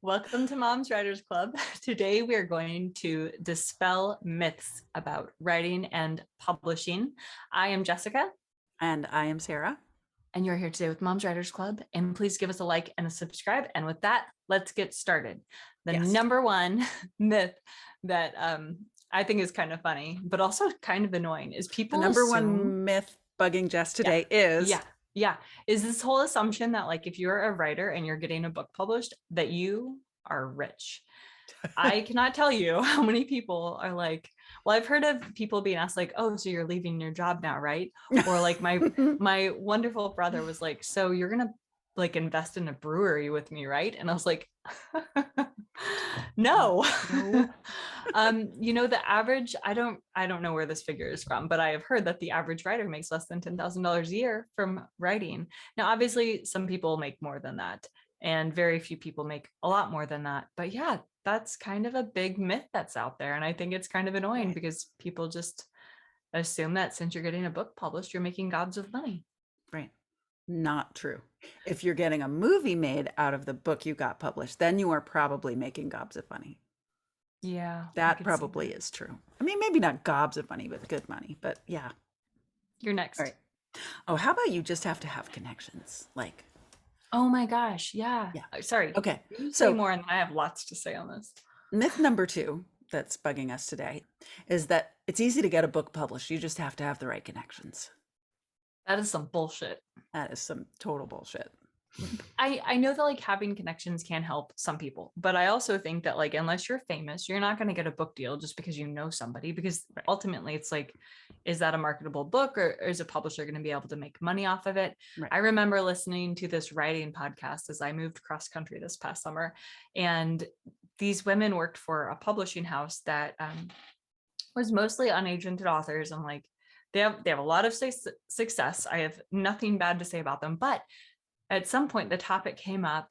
Welcome to Mom's Writers Club. Today we are going to dispel myths about writing and publishing. I am Jessica. And I am Sarah. And you're here today with Mom's Writers Club. And please give us a like and a subscribe. And with that, let's get started. The number one myth that I think is kind of funny, but also kind of annoying is people The number assume... one myth bugging Jess today is... is this whole assumption that like if you're a writer and you're getting a book published, that you are rich. I cannot tell you how many people are like, well, I've heard of people being asked like, oh, so you're leaving your job now, right? Or like my wonderful brother was like, so you're gonna like invest in a brewery with me, right? And I was like, no. You know, the average, I don't know where this figure is from, but I have heard that the average writer makes less than $10,000 a year from writing. Now, obviously some people make more than that, and very few people make a lot more than that. But yeah, that's kind of a big myth that's out there. And I think it's kind of annoying because people just assume that since you're getting a book published, you're making gobs of money. Right. Not true. If you're getting a movie made out of the book you got published, then you are probably making gobs of money. Yeah. That probably is true. I mean, maybe not gobs of money, but good money. But yeah. You're next. All right. Oh, how about you just have to have connections? Like, oh my gosh. Yeah. Sorry. Okay. You say more, and I have lots to say on this. Myth number 2 that's bugging us today is that it's easy to get a book published. You just have to have the right connections. That is some bullshit. That is some total bullshit. I know that like having connections can help some people, but I also think that like unless you're famous, you're not going to get a book deal just because you know somebody, because ultimately it's like, is that a marketable book, or is a publisher going to be able to make money off of it? Right. I remember listening to this writing podcast as I moved cross country this past summer, and these women worked for a publishing house that was mostly unagented authors, and like they have a lot of success. I have nothing bad to say about them, but at some point the topic came up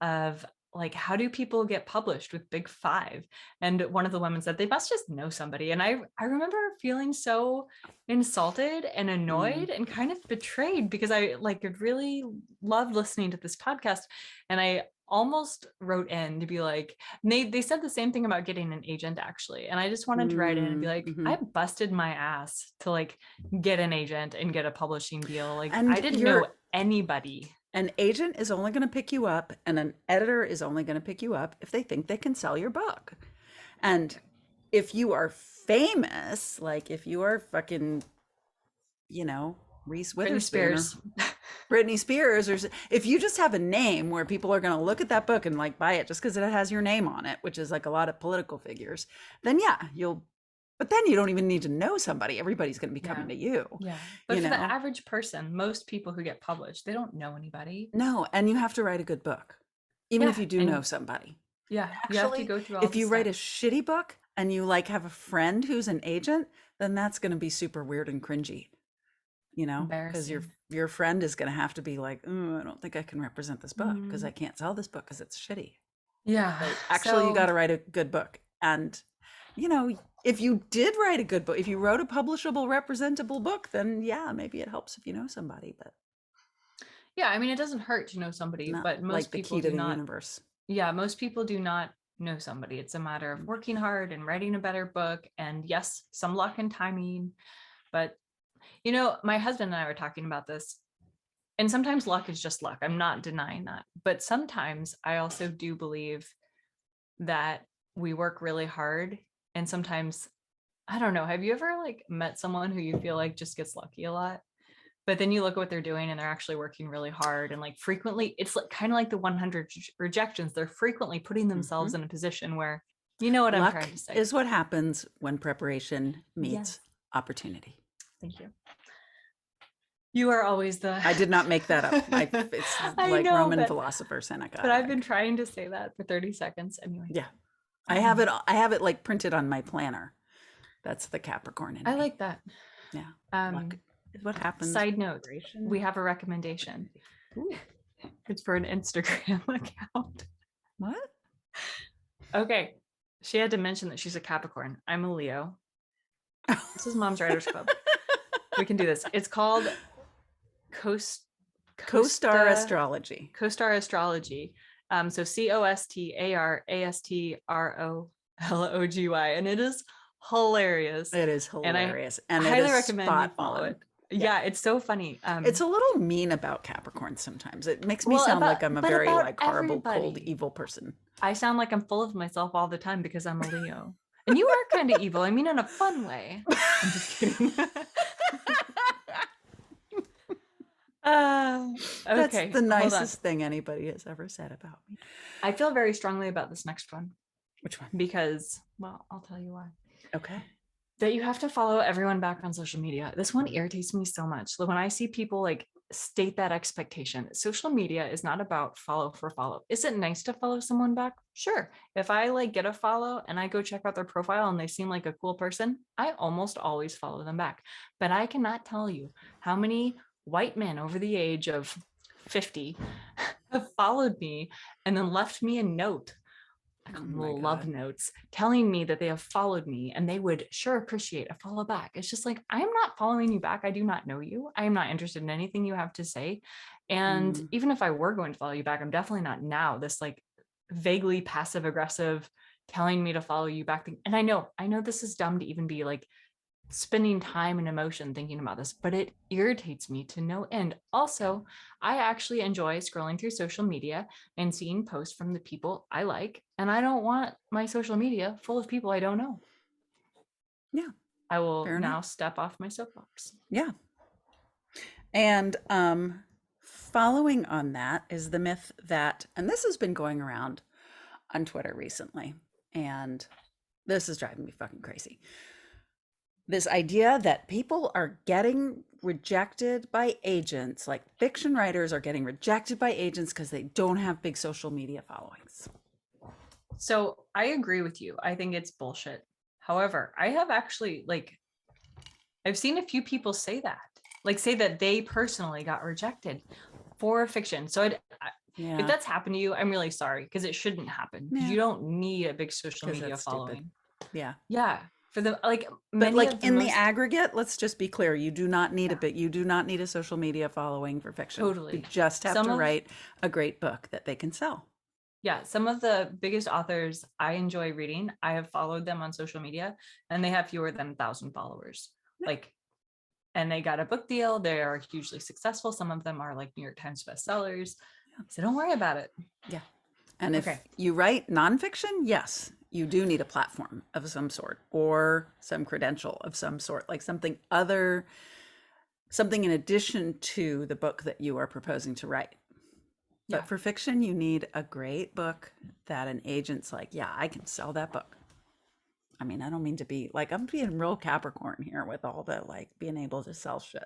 of like, how do people get published with Big Five? And one of the women said they must just know somebody. And I remember feeling so insulted and annoyed and kind of betrayed, because I like really loved listening to this podcast. And I almost wrote in to be like, they said the same thing about getting an agent actually. And I just wanted to write in and be like, I busted my ass to like get an agent and get a publishing deal. Like, and I didn't know anybody. An agent is only going to pick you up, and an editor is only going to pick you up if they think they can sell your book. And if you are famous, like if you are fucking, you know, Reese Witherspoon, Britney Spears, or if you just have a name where people are going to look at that book and like buy it just because it has your name on it, which is like a lot of political figures, then yeah, but then you don't even need to know somebody. Everybody's going to be coming to you. Yeah. But for the average person, most people who get published, they don't know anybody. No. And you have to write a good book, even if you do know somebody. Yeah. Actually, you have to go through all if you write a shitty book and you like have a friend who's an agent, then that's going to be super weird and cringy, you know, because your friend is going to have to be like, oh, I don't think I can represent this book because I can't sell this book because it's shitty. Yeah. But actually, you got to write a good book. And, you know, if you did write a good book, if you wrote a publishable, representable book, then yeah, maybe it helps if you know somebody. But yeah, I mean, it doesn't hurt to know somebody, but most like people the key to do the not. Universe. Yeah, most people do not know somebody. It's a matter of working hard and writing a better book, and yes, some luck and timing. But you know, my husband and I were talking about this, and sometimes luck is just luck. I'm not denying that, but sometimes I also do believe that we work really hard. And sometimes, I don't know, have you ever like met someone who you feel like just gets lucky a lot, but then you look at what they're doing and they're actually working really hard, and like frequently it's like kind of like the 100 rejections. They're frequently putting themselves in a position where, you know what luck I'm trying to say is what happens when preparation meets opportunity. Thank you. You are always the... I did not make that up. It's like Roman philosopher Seneca. But I've been trying to say that for 30 seconds anyway. Yeah. I have it like printed on my planner. That's the Capricorn in me. I like that. Yeah. Luck is what happens. Side note, we have a recommendation. Ooh. It's for an Instagram account. What? Okay. She had to mention that she's a Capricorn. I'm a Leo. This is Mom's Writers Club. We can do this. It's called Co-Star Astrology. Co-Star Astrology. So COSTARASTROLOGY, and it is hilarious. It is And I hilarious. And it highly is recommend you spot follow on. it. Yeah, it's so funny. It's a little mean about Capricorn sometimes. It makes me Well, sound like I'm a but very about like horrible, cold, everybody. evil person. I sound like I'm full of myself all the time because I'm a Leo. And you are kind of evil. I mean, in a fun way. I'm just kidding. That's Okay, the hold on. nicest thing anybody has ever said about me. I feel very strongly about this next one Which one? because, well, I'll tell you why. Okay. That you have to follow everyone back on social media. This one irritates me so much. When I see people like state that expectation, social media is not about follow for follow. Is it nice to follow someone back? Sure. If I like get a follow and I go check out their profile and they seem like a cool person, I almost always follow them back. But I cannot tell you how many white men over the age of 50 have followed me and then left me a note, like love notes, telling me that they have followed me and they would sure appreciate a follow back. It's just like, I am not following you back. I do not know you. I am not interested in anything you have to say. And even if I were going to follow you back, I'm definitely not now this like vaguely passive aggressive telling me to follow you back thing. And I know this is dumb to even be like spending time and emotion thinking about this, but it irritates me to no end. Also, I actually enjoy scrolling through social media and seeing posts from the people I like, and I don't want my social media full of people I don't know. Yeah. I will now step off my soapbox. Yeah. And following on that is the myth that, and this has been going around on Twitter recently, and this is driving me fucking crazy. This idea that people are getting rejected by agents, like fiction writers are getting rejected by agents because they don't have big social media followings. So I agree with you. I think it's bullshit. However, I have actually I've seen a few people say that they personally got rejected for fiction. So if that's happened to you, I'm really sorry because it shouldn't happen. Because you don't need a big social media following. Yeah. Yeah. For the but like in the aggregate, let's just be clear, you do not need you do not need a social media following for fiction. Totally. You just have to write a great book that they can sell. Yeah, some of the biggest authors I enjoy reading, I have followed them on social media and they have fewer than 1,000 followers. And they got a book deal. They are hugely successful. Some of them are like New York Times bestsellers. So don't worry about it. Yeah. And if you write nonfiction, yes, you do need a platform of some sort or some credential of some sort, like something in addition to the book that you are proposing to write. But for fiction, you need a great book that an agent's like, yeah, I can sell that book. I mean, I don't mean to be like, I'm being real Capricorn here with all the like being able to sell shit.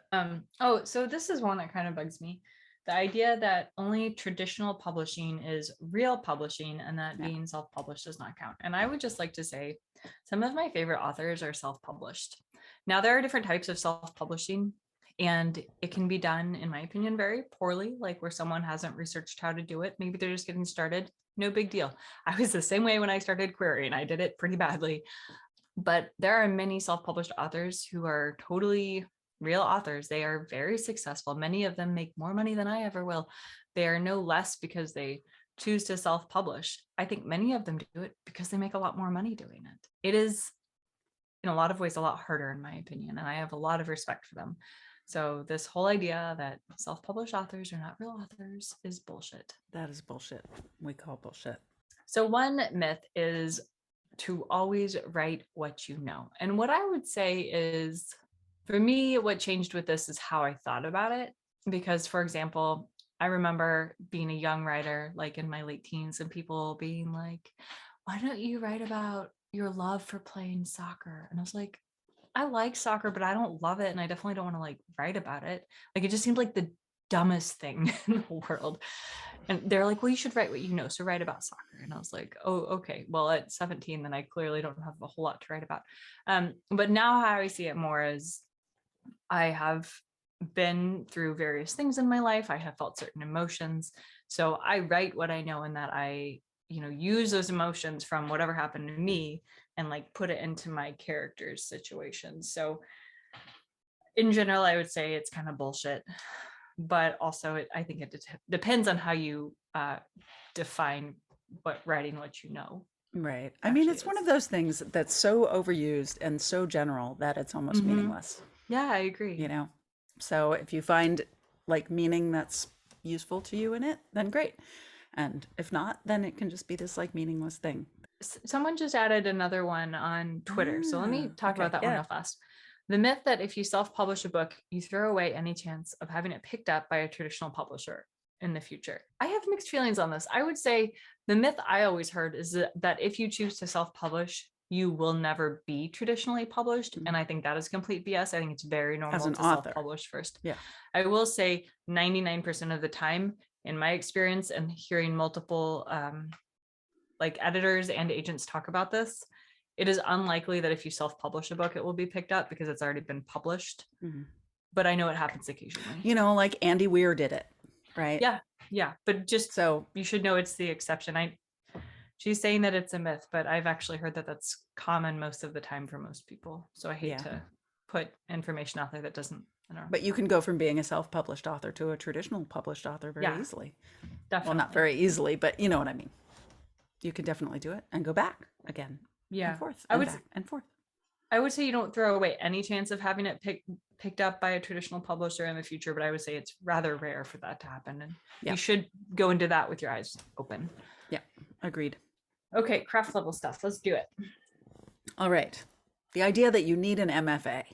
So this is one that kind of bugs me. The idea that only traditional publishing is real publishing and that being self-published does not count. And I would just like to say some of my favorite authors are self-published. Now, there are different types of self-publishing, and it can be done, in my opinion, very poorly, like where someone hasn't researched how to do it. Maybe they're just getting started. No big deal. I was the same way when I started querying. I did it pretty badly. But there are many self-published authors who are totally real authors. They are very successful. Many of them make more money than I ever will. They are no less because they choose to self-publish. I think many of them do it because they make a lot more money doing it. It is, in a lot of ways, a lot harder, in my opinion, and I have a lot of respect for them. So this whole idea that self-published authors are not real authors is bullshit. That is bullshit. We call bullshit. So one myth is to always write what you know. And what I would say is, for me, what changed with this is how I thought about it. Because, for example, I remember being a young writer, like in my late teens, and people being like, why don't you write about your love for playing soccer? And I was like, I like soccer, but I don't love it. And I definitely don't want to like write about it. Like, it just seemed like the dumbest thing in the world. And they're like, well, you should write what you know. So write about soccer. And I was like, oh, okay. Well, at 17, then I clearly don't have a whole lot to write about. But now how I see it more is I have been through various things in my life. I have felt certain emotions. So I write what I know, and that I, use those emotions from whatever happened to me and like put it into my character's situations. So in general, I would say it's kind of bullshit. But also, I think it depends on how you define what writing what you know Right. I mean, actually it's one is. of those things that's so overused and so general that it's almost meaningless, Yeah, I agree. you know? So if you find like meaning that's useful to you in it, then great. And if not, then it can just be this like meaningless thing. Someone just added another one on Twitter. So let me talk Okay. about that one Yeah. real fast. The myth that if you self-publish a book, you throw away any chance of having it picked up by a traditional publisher in the future. I have mixed feelings on this. I would say the myth I always heard is that if you choose to self-publish, you will never be traditionally published. And I think that is complete BS. I think it's very normal an to author. self-publish first. Yeah. I will say 99% of the time, in my experience and hearing multiple like editors and agents talk about this, it is unlikely that if you self-publish a book, it will be picked up because it's already been published. But I know it happens occasionally. You know, like Andy Weir did it, right? Yeah. Yeah. But just So you should know it's the exception. She's saying that it's a myth, but I've actually heard that that's common most of the time for most people. So I hate to put information out there that doesn't. But you can go from being a self-published author to a traditional published author very easily. Definitely. Well, not very easily, but you know what I mean. You can definitely do it and go back again. Yeah. And forth. And back and forth. I would say you don't throw away any chance of having it picked up by a traditional publisher in the future, but I would say it's rather rare for that to happen. And you should go into that with your eyes open. Yeah, agreed. Okay, craft level stuff. Let's do it. All right. The idea that you need an MFA.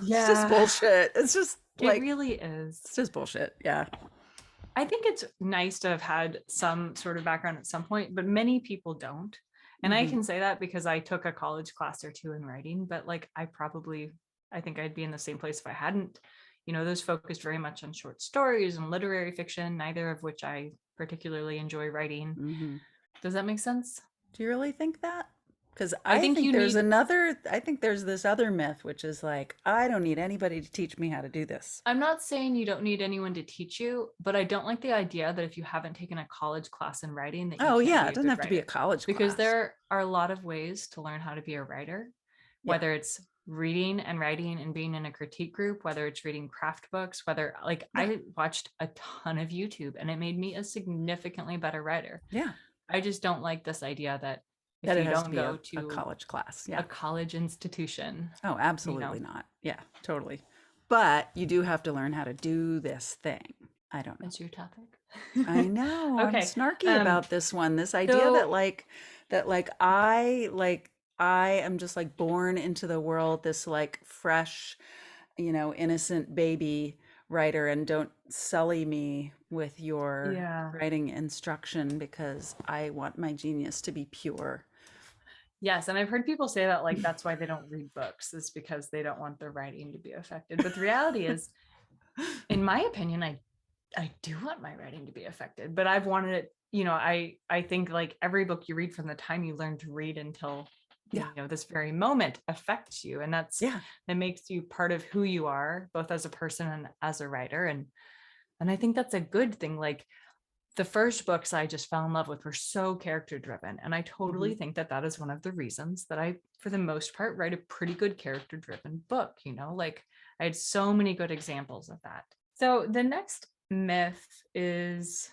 Yeah. It's just bullshit. It's just like, it really is. It's just bullshit. Yeah. I think it's nice to have had some sort of background at some point, but many people don't. And I can say that because I took a college class or two in writing, but like I think I'd be in the same place if I hadn't. You know, those focused very much on short stories and literary fiction, neither of which I particularly enjoy writing. Does that make sense? Do you really think that? Because I think there's this other myth, which is like, I don't need anybody to teach me how to do this. I'm not saying you don't need anyone to teach you, but I don't like the idea that if you haven't taken a college class in writing, that it doesn't have to be a college class. Because there are a lot of ways to learn how to be a writer, whether it's reading and writing and being in a critique group, whether it's reading craft books, whether like I watched a ton of YouTube and it made me a significantly better writer. Yeah. I just don't like this idea that that if it you has don't to be go a to college class, a college institution. Oh, absolutely not. Yeah, totally. But you do have to learn how to do this thing. I don't know. That's your topic. I know. Okay. I'm snarky about this one. This idea that I am just like born into the world, this like fresh, you know, innocent baby writer, and don't sully me with your writing instruction because I want my genius to be pure. Yes, and I've heard people say that like that's why they don't read books, is because they don't want their writing to be affected. But the reality is, in my opinion, I do want my writing to be affected, but I've wanted it, you know, I think like every book you read from the time you learn to read until you know this very moment affects you, and that makes you part of who you are, both as a person and as a writer. And I think that's a good thing. Like the first books I just fell in love with were so character driven. And I totally think that that is one of the reasons that I, for the most part, write a pretty good character driven book. You know, like I had so many good examples of that. So the next myth is,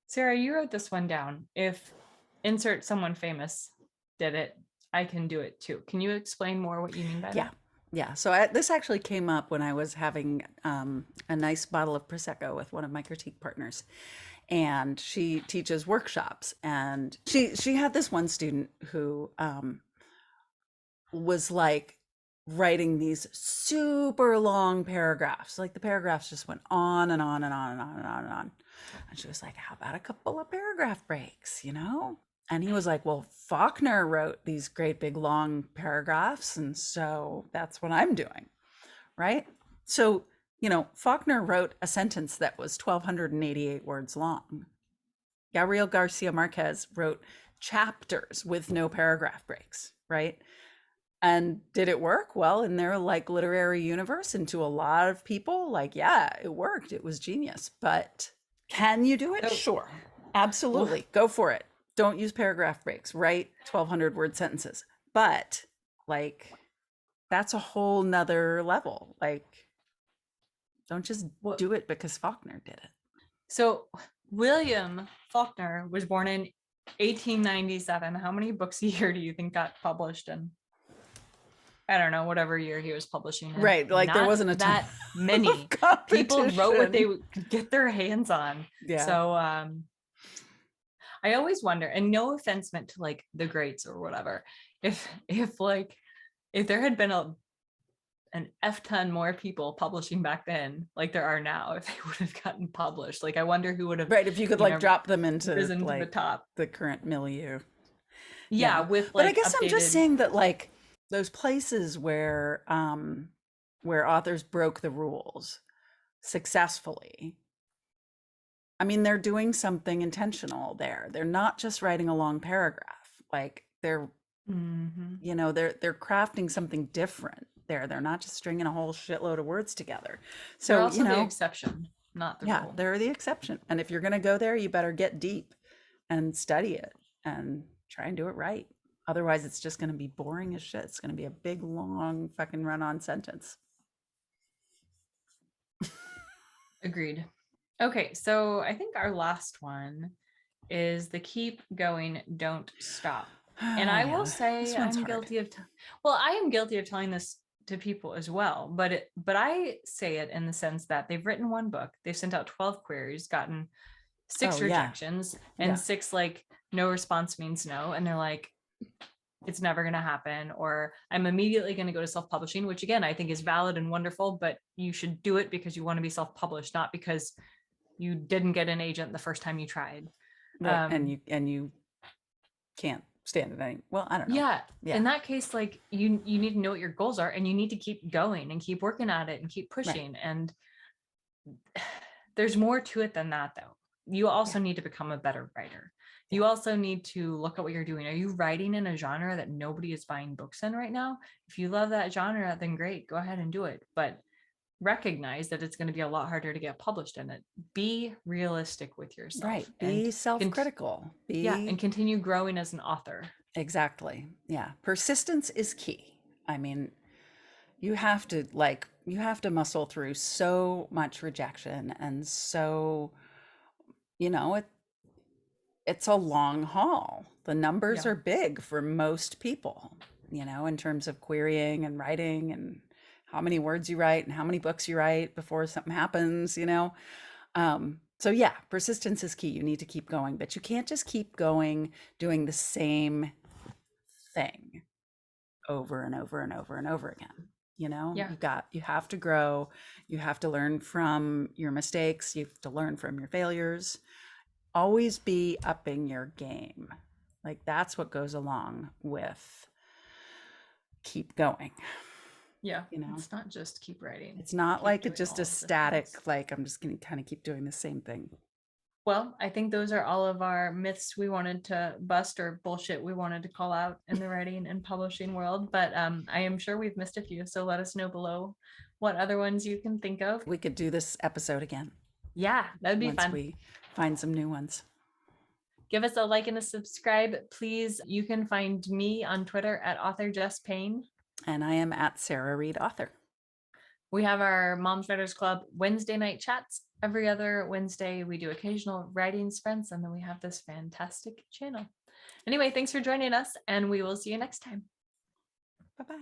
Sarah, you wrote this one down. If insert someone famous did it, I can do it too. Can you explain more what you mean by that? Yeah. So this actually came up when I was having a nice bottle of Prosecco with one of my critique partners. And she teaches workshops, and she had this one student who was like writing these super long paragraphs. Like the paragraphs just went on and on and on and on and on and on. And she was like, how about a couple of paragraph breaks, you know? And he was like, well, Faulkner wrote these great big long paragraphs, and so that's what I'm doing, right? So you know, Faulkner wrote a sentence that was 1,288 words long. Gabriel Garcia Marquez wrote chapters with no paragraph breaks, right? And did it work? Well, in their like literary universe, and to a lot of people, like, yeah, it worked. It was genius. But can you do it? Sure. Absolutely. Go for it. Don't use paragraph breaks. Write 1,200 word sentences. But like, that's a whole nother level. Like, don't just do it because Faulkner did it. So William Faulkner was born in 1897. How many books a year do you think got published in? I don't know, whatever year he was publishing in. Right. Like there Not wasn't a ton that many. of People wrote what they competition. could get their hands on. Yeah. So I always wonder, and no offense meant to like the greats or whatever, if there had been an F ton more people publishing back then, like there are now, if they would have gotten published. Like I wonder who would have Right. If you could like drop them into risen to like the top. the current milieu. Yeah, with but like I guess I'm just updated- saying that like those places where authors broke the rules successfully, I mean, they're doing something intentional there. They're not just writing a long paragraph. Like they're Mhm. you know, they're crafting something different there. They're not just stringing a whole shitload of words together. So They're also you know, the exception, not the rule. they're the exception. And if you're going to go there, you better get deep and study it and try and do it right. Otherwise, it's just going to be boring as shit. It's going to be a big, long fucking run-on sentence. Agreed. Okay, so I think our last one is the keep going, don't stop. And I will say I'm guilty of I am guilty of telling this to people as well, but I say it in the sense that they've written one book, they've sent out 12 queries, gotten 6 rejections and 6 like no response means no, and they're like, it's never going to happen, or I'm immediately going to go to self-publishing, which again I think is valid and wonderful, but you should do it because you want to be self-published, not because you didn't get an agent the first time you tried. Right. And you can't stand it any. Well, I don't know. Yeah. In that case, like you need to know what your goals are, and you need to keep going and keep working at it and keep pushing. Right. And there's more to it than that, though. You also need to become a better writer. You also need to look at what you're doing. Are you writing in a genre that nobody is buying books in right now? If you love that genre, then great, go ahead and do it. But recognize that it's going to be a lot harder to get published in it. Be realistic with yourself. Right. Be self-critical. And continue growing as an author. Exactly. Yeah. Persistence is key. I mean, you have to muscle through so much rejection, and so, you know, it's a long haul. The numbers are big for most people, you know, in terms of querying and writing and how many words you write and how many books you write before something happens, you know. So yeah, persistence is key. You need to keep going, but you can't just keep going doing the same thing over and over and over and over again. You know, you have to grow. You have to learn from your mistakes. You have to learn from your failures. Always be upping your game. Like that's what goes along with keep going. Yeah, you know, it's not just keep writing. It's not like it's just a static, like I'm just going to kind of keep doing the same thing. Well, I think those are all of our myths we wanted to bust, or bullshit we wanted to call out in the writing and publishing world. But I am sure we've missed a few. So let us know below what other ones you can think of. We could do this episode again. Yeah, that'd be fun. Once we find some new ones. Give us a like and a subscribe, please. You can find me on Twitter at author Jess Payne. And I am at Sarah Reed Author. We have our Moms Writers Club Wednesday night chats. Every other Wednesday, we do occasional writing sprints, and then we have this fantastic channel. Anyway, thanks for joining us, and we will see you next time. Bye-bye.